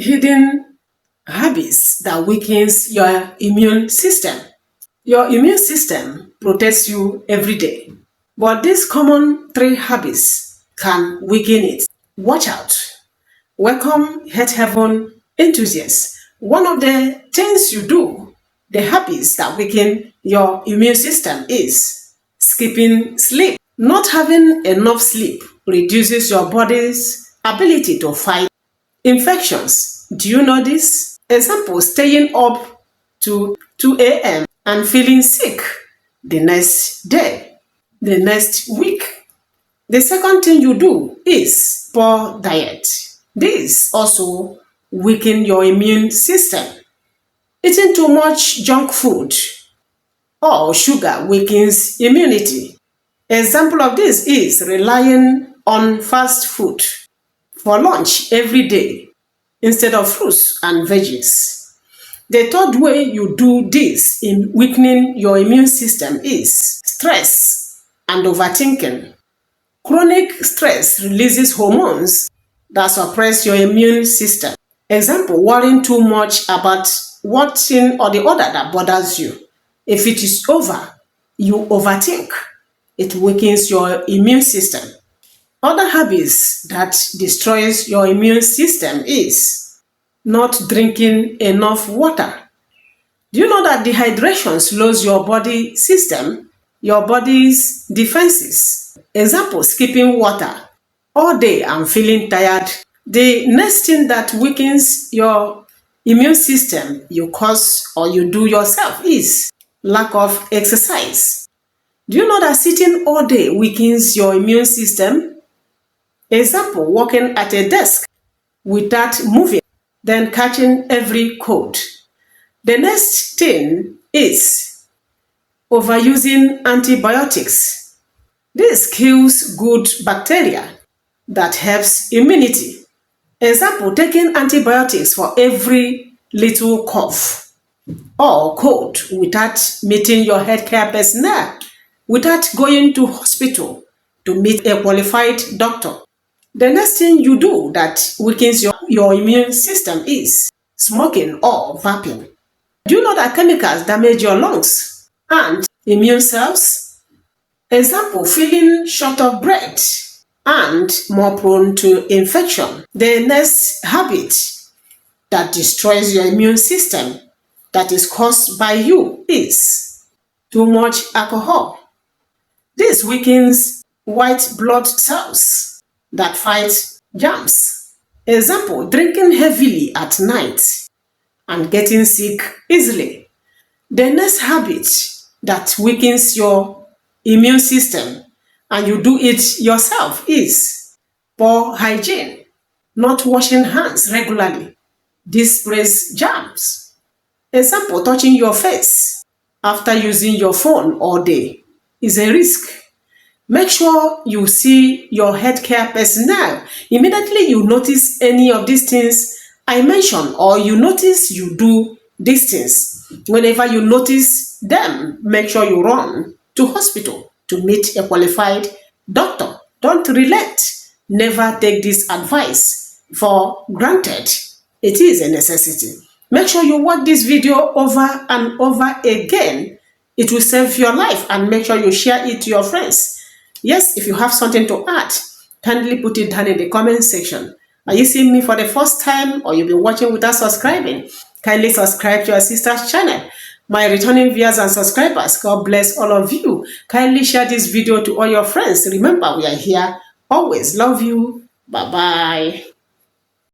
hidden habits that weakens your immune system. Your immune system protects you every day, but these common three habits can weaken it. Watch out. Welcome, Health Heaven enthusiasts. One of the things you do, the habits that weaken your immune system, is skipping sleep. Not having enough sleep reduces your body's ability to fight infections. Do you know this? Example, staying up to 2 a.m. and feeling sick the next day, the next week. The second thing you do is poor diet. This also weakens your immune system. Eating too much junk food or sugar weakens immunity. Example of this is relying on fast food for lunch every day instead of fruits and veggies. The third way you do this in weakening your immune system is stress and overthinking. Chronic stress releases hormones that suppress your immune system. Example, worrying too much about one thing or the other that bothers you. If it is over, you overthink. It weakens your immune system. Other habits that destroys your immune system is not drinking enough water. Do you know that dehydration slows your body system, your body's defenses? Example, skipping water all day and feeling tired. The next thing that weakens your immune system you cause or you do yourself is lack of exercise. Do you know that sitting all day weakens your immune system? Example, working at a desk without moving, then catching every cold. The next thing is overusing antibiotics. This kills good bacteria that helps immunity. Example, taking antibiotics for every little cough or cold without meeting your healthcare personnel, without going to hospital to meet a qualified doctor. The next thing you do that weakens your immune system is smoking or vaping. Do you know that chemicals damage your lungs and immune cells? Example, feeling short of breath and more prone to infection. The next habit that destroys your immune system that is caused by you is too much alcohol. This weakens white blood cells that fight germs. Example, drinking heavily at night and getting sick easily. The next habit that weakens your immune system and you do it yourself is poor hygiene, not washing hands regularly. This spreads germs. Example, touching your face after using your phone all day is a risk. Make sure you see your healthcare personnel. Immediately you notice any of these things I mentioned or you notice you do these things. Whenever you notice them, make sure you run to hospital to meet a qualified doctor. Don't relent. Never take this advice for granted. It is a necessity. Make sure you watch this video over and over again. It will save your life, and make sure you share it to your friends. Yes, if you have something to add, kindly put it down in the comment section. Are you seeing me for the first time or you've been watching without subscribing? Kindly subscribe to your sister's channel. My returning viewers and subscribers, God bless all of you. Kindly share this video to all your friends. Remember, we are here always. Love you. Bye-bye.